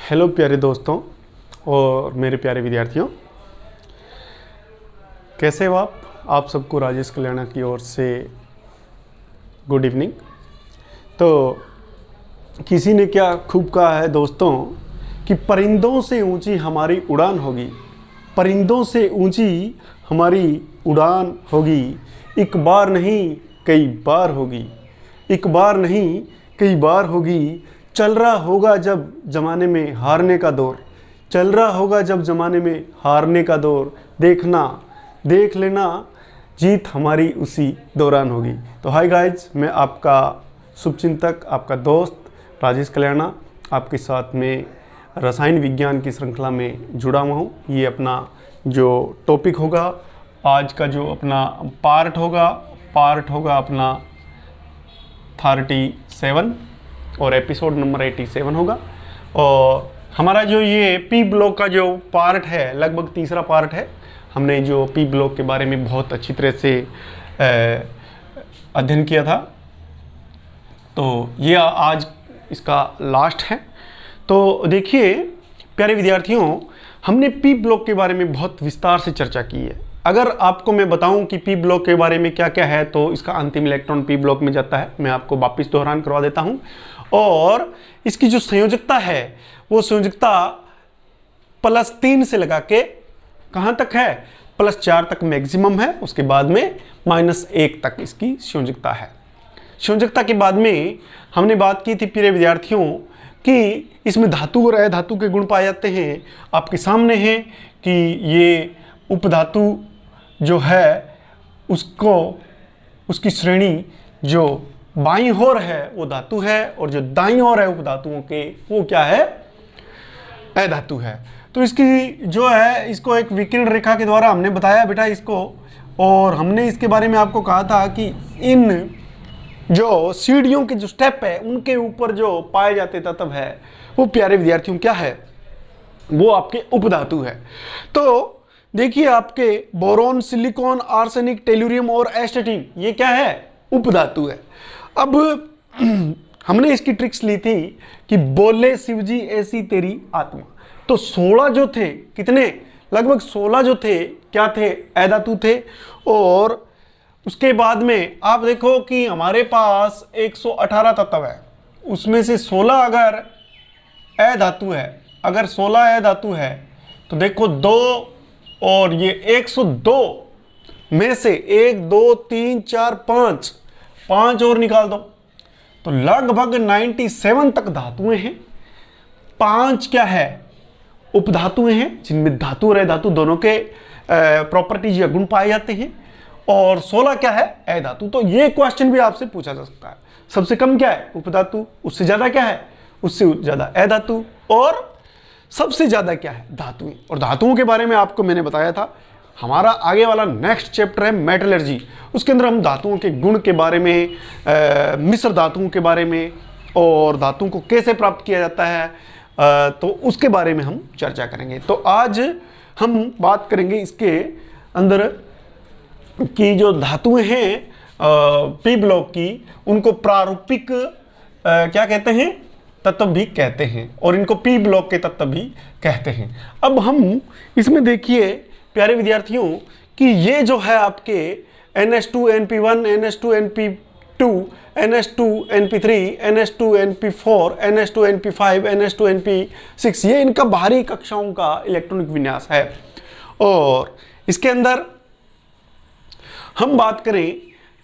Hello प्यारे दोस्तों और मेरे प्यारे विद्यार्थियों, कैसे हो आप सबको राजेश कल्याणा की ओर से गुड इवनिंग। तो किसी ने क्या खूब कहा है दोस्तों कि परिंदों से ऊंची हमारी उड़ान होगी, परिंदों से ऊंची हमारी उड़ान होगी, एक बार नहीं कई बार होगी, एक बार नहीं कई बार होगी। चल रहा होगा जब ज़माने में हारने का दौर, चल रहा होगा जब ज़माने में हारने का दौर, देखना देख लेना जीत हमारी उसी दौरान होगी। तो हाय गाइज, मैं आपका शुभचिंतक, आपका दोस्त राजेश कल्याणा आपके साथ में रसायन विज्ञान की श्रृंखला में जुड़ा हुआ हूँ। ये अपना जो टॉपिक होगा, आज का जो अपना पार्ट होगा अपना 37 और एपिसोड नंबर 87 होगा। और हमारा जो ये पी ब्लॉक का जो पार्ट है, लगभग तीसरा पार्ट है। हमने जो पी ब्लॉक के बारे में बहुत अच्छी तरह से अध्ययन किया था, तो ये आज इसका लास्ट है। तो देखिए प्यारे विद्यार्थियों, हमने पी ब्लॉक के बारे में बहुत विस्तार से चर्चा की है। अगर आपको मैं बताऊं कि पी ब्लॉक के बारे में क्या क्या है, तो इसका अंतिम इलेक्ट्रॉन पी ब्लॉक में जाता है। मैं आपको वापस दोहरान करवा देता हूं। और इसकी जो संयोजकता है, वो संयोजकता +3 से लगा के कहां तक है, +4 तक मैक्सिमम है। उसके बाद में -1 तक इसकी संयोजकता है। संयोजकता के बाद में हमने बात की थी प्रिय विद्यार्थियों कि इसमें धातु और अधातु के गुण पाए जाते हैं। आपके सामने है कि ये उपधातु जो है उसको, उसकी श्रेणी जो बाईं ओर है वो धातु है, और जो दाईं ओर है उपधातुओं के वो क्या है, अधातु है। तो इसकी जो है, इसको एक विकिरण रेखा के द्वारा हमने बताया बेटा इसको। और हमने इसके बारे में आपको कहा था कि इन जो सीढ़ियों के जो स्टेप है उनके ऊपर जो पाए जाते तत्व है वो प्यारे विद्यार्थियों क्या है, वो आपके उपधातु है। तो देखिए आपके बोरोन, सिलिकॉन, आर्सेनिक, टेलुरियम और एस्टेटिन ये क्या है, उपधातु है। अब हमने इसकी ट्रिक्स ली थी कि बोले शिवजी ऐसी तेरी आत्मा। तो 16 जो थे, कितने, लगभग 16 जो थे क्या थे, अधातु थे। और उसके बाद में आप देखो कि हमारे पास 118 तत्व है, उसमें से 16 अगर अधातु है, अगर 16 अधातु है तो देखो 2 और ये 102 में से 1 2 3 4 5 और निकाल दो, तो लगभग 97 तक धातुएं हैं। 5 क्या है, उपधातुएं हैं जिनमें धातु और अधातु दोनों के प्रॉपर्टीज या गुण पाए जाते हैं। और 16 क्या है, अधातु। तो ये क्वेश्चन भी आपसे पूछा जा सकता है, सबसे कम क्या है, उपधातु, उससे ज्यादा क्या है, उससे ज्यादा अधातु, और सबसे ज्यादा क्या है, धातुएं। और धातुओं के बारे में आपको मैंने बताया था, हमारा आगे वाला नेक्स्ट चैप्टर है मेटलर्जी। उसके अंदर हम धातुओं के गुण के बारे में, मिश्र धातुओं के बारे में, और धातुओं को कैसे प्राप्त किया जाता है, तो उसके बारे में हम चर्चा करेंगे। तो आज हम बात करेंगे इसके अंदर की जो धातुएं हैं पी ब्लॉक की, उनको प्रारूपिक क्या कहते हैं, तत्व भी कहते हैं, और इनको पी ब्लॉक के तत्व भी कहते हैं। अब हम इसमें देखिए प्यारे विद्यार्थियों कि ये जो है आपके NH2NP1, NH2NP2, NH2NP3, NH2NP4, NH2NP5, NH2NP6, ये इनका बाहरी कक्षाओं का इलेक्ट्रॉनिक विन्यास है। और इसके अंदर हम बात करें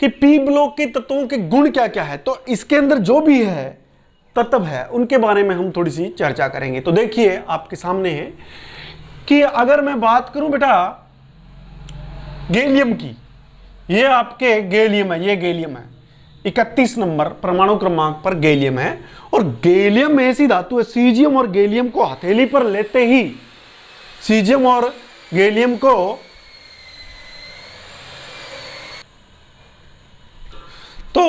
कि पी ब्लॉक के तत्वों के गुण क्या क्या है, तो इसके अंदर जो भी है तत्व है उनके बारे में हम थोड़ी सी चर्चा करेंगे। तो देखिए आपके सामने है कि अगर मैं बात करूं बेटा गैलियम की, ये आपके गैलियम है, ये गैलियम है, 31 नंबर परमाणु क्रमांक पर गैलियम है। और गैलियम ऐसी धातु है, सीजियम और गैलियम को हथेली पर लेते ही, सीजियम और गैलियम को तो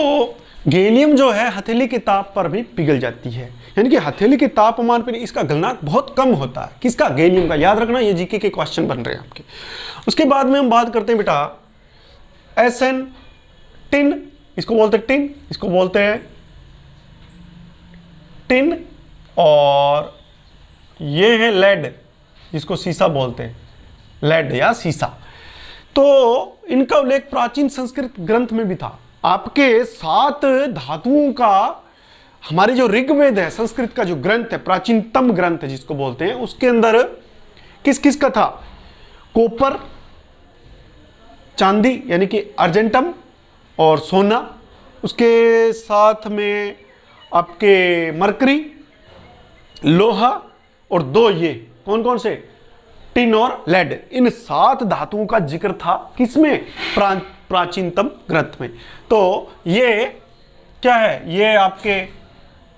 गैलियम जो है हथेली के ताप पर भी पिघल जाती है, यानी कि हथेली के तापमान पर इसका गलनांक बहुत कम होता है। किसका, गैलियम का। याद रखना, ये जीके के क्वेश्चन बन रहे हैं आपके। उसके बाद में हम बात करते हैं बेटा SN टिन, इसको बोलते हैं टिन, इसको बोलते हैं टिन, और ये है लेड, जिसको सीसा बोलते हैं, लेड या सीसा। तो इनका उल्लेख प्राचीन संस्कृत ग्रंथ में भी था। आपके 7 धातुओं का हमारे जो ऋग्वेद है, संस्कृत का जो ग्रंथ है, प्राचीनतम ग्रंथ है जिसको बोलते हैं, उसके अंदर किस किस का था? कॉपर, चांदी यानी कि अर्जेंटम और सोना, उसके साथ में आपके मरकरी, लोहा, और 2 ये कौन कौन से? टिन और लेड। इन 7 धातुओं का जिक्र था किसमें? प्राचीनतम ग्रंथ में। तो ये क्या है? ये आपके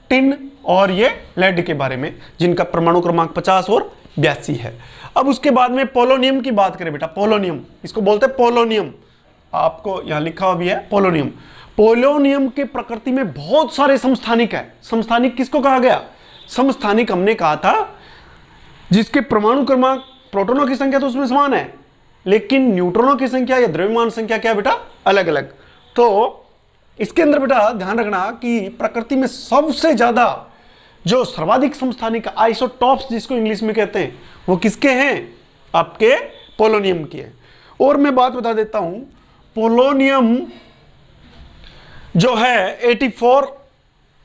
टिन और ये लेड के बारे में, जिनका परमाणु क्रमांक 50 और 82 है। अब उसके बाद में पोलोनियम की बात करें बेटा, पोलोनियम, इसको बोलते हैं पोलोनियम, आपको यहां लिखा हुआ भी है पोलोनियम। पोलोनियम के प्रकृति में बहुत सारे समस्थानिक है। समस्थानिक किसको कहा गया? समस्थानिक हमने कहा था जिसके परमाणु क्रमांक, प्रोटॉनों की संख्या तो उसमें समान है, लेकिन न्यूट्रॉनों की संख्या या द्रव्यमान संख्या क्या बेटा? अलग अलग। तो इसके अंदर बेटा ध्यान रखना कि प्रकृति में सबसे ज्यादा जो सर्वाधिक समस्थानिक आइसोटॉप्स जिसको इंग्लिश में कहते हैं, वो किसके हैं? आपके पोलोनियम की है। और मैं बात बता देता हूं, पोलोनियम जो है 84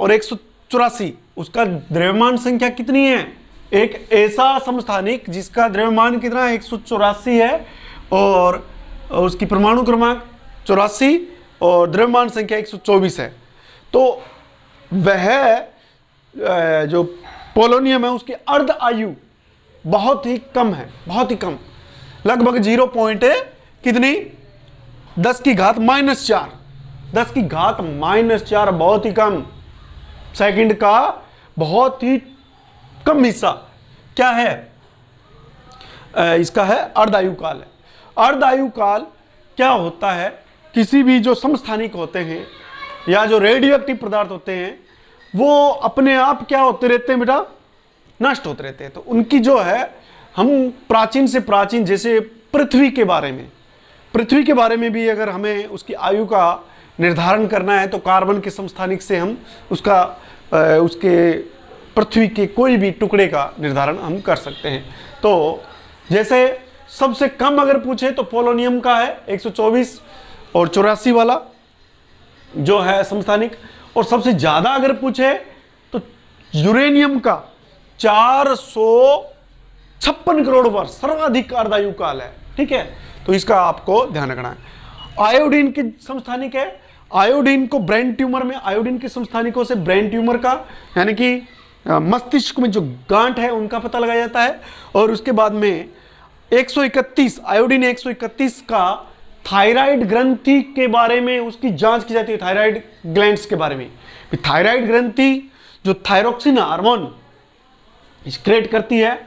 और 184, उसका द्रव्यमान संख्या कितनी है? एक ऐसा समस्थानिक जिसका द्रव्यमान कितना है? 184 है, और उसकी परमाणु क्रमांक 84 और द्रव्यमान संख्या 124 है। तो वह जो पोलोनियम है उसकी अर्ध आयु बहुत ही कम है, बहुत ही कम, लगभग 0 पॉइंट कितनी? 10 की घात -4, 10 की घात -4, बहुत ही कम सेकंड का बहुत ही कम हिस्सा क्या है? इसका है अर्धायु काल है। अर्धायु काल क्या होता है? किसी भी जो समस्थानिक होते हैं या जो रेडियो एक्टिव पदार्थ होते हैं, वो अपने आप क्या होते रहते हैं बेटा? नष्ट होते रहते हैं। तो उनकी जो है, हम प्राचीन से प्राचीन, जैसे पृथ्वी के बारे में, पृथ्वी के बारे में भी अगर हमें उसकी आयु का निर्धारण करना है तो कार्बन के समस्थानिक से हम उसका उसके पृथ्वी के कोई भी टुकड़े का निर्धारण हम कर सकते हैं। तो जैसे सबसे कम अगर पूछे तो पोलोनियम का है 124 और 84 वाला जो है समस्थानिक, और सबसे ज्यादा अगर पूछे तो यूरेनियम का 456 करोड़ वर्ष सर्वाधिक अर्धायु काल है। ठीक है, तो इसका आपको ध्यान रखना है। आयोडीन के समस्थानिक है, आयोडीन को ब्रेन ट्यूमर में, आयोडीन के समस्थानिकों से ब्रेन ट्यूमर का यानी कि मस्तिष्क में जो गांठ है उनका पता लगाया जाता है। और उसके बाद में 131 आयोडीन 131 का थायराइड ग्रंथि के बारे में उसकी जांच की जाती है, थायराइड ग्लैंड्स के बारे में। थायराइड ग्रंथि जो थायरोक्सिन हार्मोन क्रिएट करती है,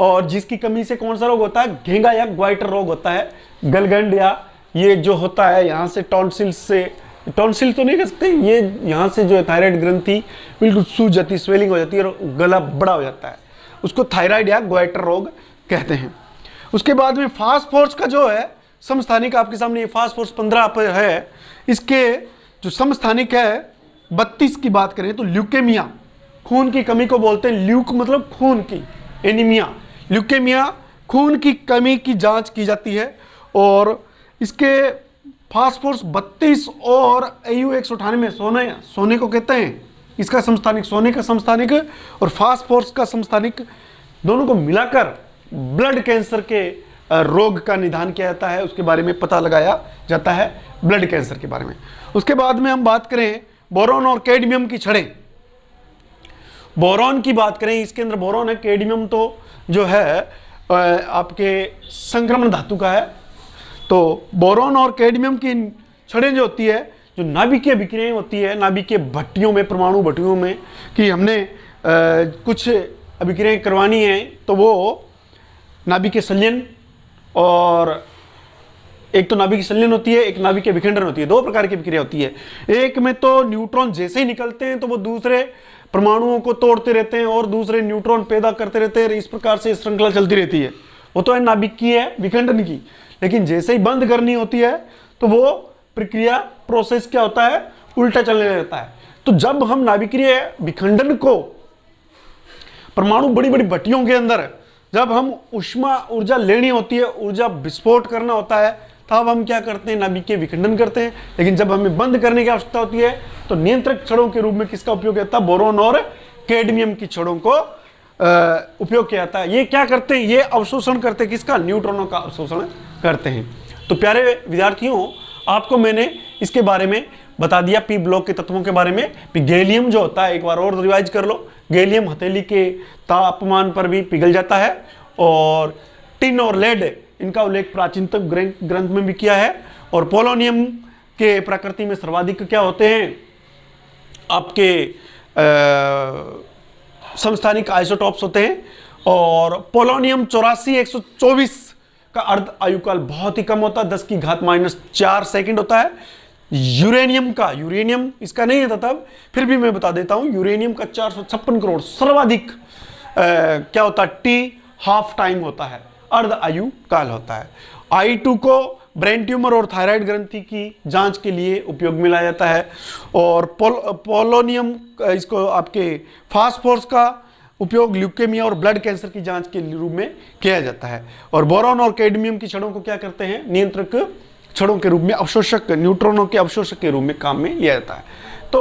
और जिसकी कमी से कौन सा रोग होता है? घेंगा या ग्वाइटर रोग होता है, गलगंड, या ये जो होता है यहाँ से टॉन्सिल से, टॉन्सिल तो नहीं कह सकते, ये यहाँ से जो है थायराइड ग्रंथि बिल्कुल सूज जाती है, स्वेलिंग हो जाती है और गला बड़ा हो जाता है, उसको थायराइड या ग्वाइटर रोग कहते हैं। उसके बाद में फास्फोरस का जो है समस्थानिक आपके सामने, ये फास्फोरस 15 पर है। इसके जो समस्थानिक है 32 की बात करें तो ल्यूकेमिया, खून की कमी को बोलते हैं, ल्यूक मतलब खून की, एनीमिया, ल्यूकेमिया, खून की कमी की जांच की जाती है। और इसके फास्फोरस 32 और AU 198 सोने को कहते हैं, इसका समस्थानिक, सोने का समस्थानिक और फास्फोरस का समस्थानिक दोनों को मिलाकर ब्लड कैंसर के रोग का निदान किया जाता है, उसके बारे में पता लगाया जाता है, ब्लड कैंसर के बारे में। उसके बाद में हम बात करें बोरॉन और कैडमियम की छड़ें। बोरॉन की बात करें, इसके अंदर बोरॉन है, कैडमियम तो जो है आपके संक्रमण धातु का है। तो बोरॉन और कैडमियम की छड़ें जो होती है, जो नाभिकीय विक्रियाएं होती है, नाभिकीय भट्टियों में, परमाणु भट्टियों में, कि हमने कुछ अभिक्रियाएं करवानी है, तो वो नाभिकीय संलयन, और एक तो नाभिकीय संलयन होती है, एक नाभिकीय विखंडन होती है। 2 प्रकार की विक्रिया होती है। एक में तो न्यूट्रॉन जैसे ही निकलते हैं तो वो दूसरे परमाणुओं को तोड़ते रहते हैं और दूसरे न्यूट्रॉन पैदा करते रहते हैं, इस प्रकार से श्रृंखला चलती रहती है। वो तो है नाभिकीय विखंडन की। लेकिन जैसे ही बंद करनी होती है तो वो प्रक्रिया, प्रोसेस क्या होता है? उल्टा चलने लगता है। तो जब हम नाभिकीय विखंडन को परमाणु बड़ी बड़ी भट्टियों के अंदर जब हम ऊष्मा ऊर्जा लेनी होती है, ऊर्जा विस्फोट करना होता है, तब हम क्या करते हैं, नाभिक के विखंडन करते हैं। लेकिन जब हमें बंद करने की आवश्यकता होती है तो नियंत्रक छड़ों के रूप में किसका उपयोग होता है, बोरोन और कैडमियम की छड़ों को उपयोग किया जाता है। ये क्या करते हैं, ये अवशोषण करते हैं, किसका, न्यूट्रॉनों का अवशोषण करते हैं। तो प्यारे विद्यार्थियों, आपको मैंने इसके बारे में बता दिया, पी ब्लॉक के तत्वों के बारे में। गैलियम जो होता है, एक बार और रिवाइज कर लो, गैलियम हथेली के तापमान पर भी पिघल जाता है, और टिन और लेड इनका उल्लेख प्राचीनतम ग्रंथ में भी किया है। और पोलोनियम के प्रकृति में सर्वाधिक क्या होते हैं, आपके समस्थानिक आइसोटॉप्स होते हैं। और पोलोनियम 84 का अर्ध आयुकाल बहुत ही कम होता है, 10 की घात -4 सेकंड होता है। यूरेनियम इसका नहीं था तब, फिर भी मैं बता देता हूं, यूरेनियम का 456 करोड़ सर्वाधिक क्या होता है, टी हाफ टाइम होता है, अर्ध आयु काल होता है। I2 को ब्रेन ट्यूमर और थायराइड ग्रंथि की जांच के लिए उपयोग में लाया जाता है। और पोलोनियम इसको आपके फास्फोरस का उपयोग ल्यूकेमिया और ब्लड कैंसर की जांच के रूप में किया जाता है। और बोरॉन और कैडमियम की छड़ों को क्या करते हैं, नियंत्रक छड़ों के रूप में, अवशोषक, न्यूट्रॉनों के अवशोषक के रूप में काम में लिया जाता है। तो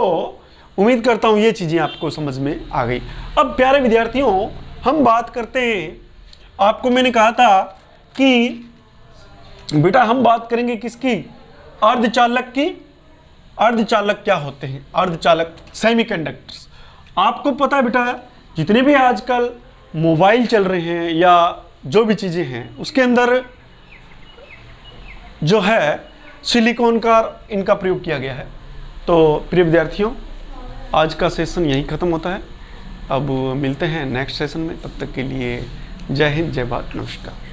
उम्मीद करता हूं ये चीजें आपको समझ में आ गई। अब प्यारे विद्यार्थियों, हम बात करते हैं, आपको मैंने कहा था कि बेटा हम बात करेंगे किसकी, अर्धचालक की। अर्धचालक क्या होते हैं, अर्धचालक सेमीकंडक्टर्स। आपको पता है बेटा, जितने भी आजकल मोबाइल चल रहे हैं या जो भी चीजें हैं, उसके अंदर जो है सिलिकॉन का इनका प्रयोग किया गया है। तो प्रिय विद्यार्थियों, आज का सेशन यहीं खत्म होता है। अब मिलते हैं नेक्स्ट सेशन में, तब तक के लिए जय हिंद, जय भारत, नमस्कार।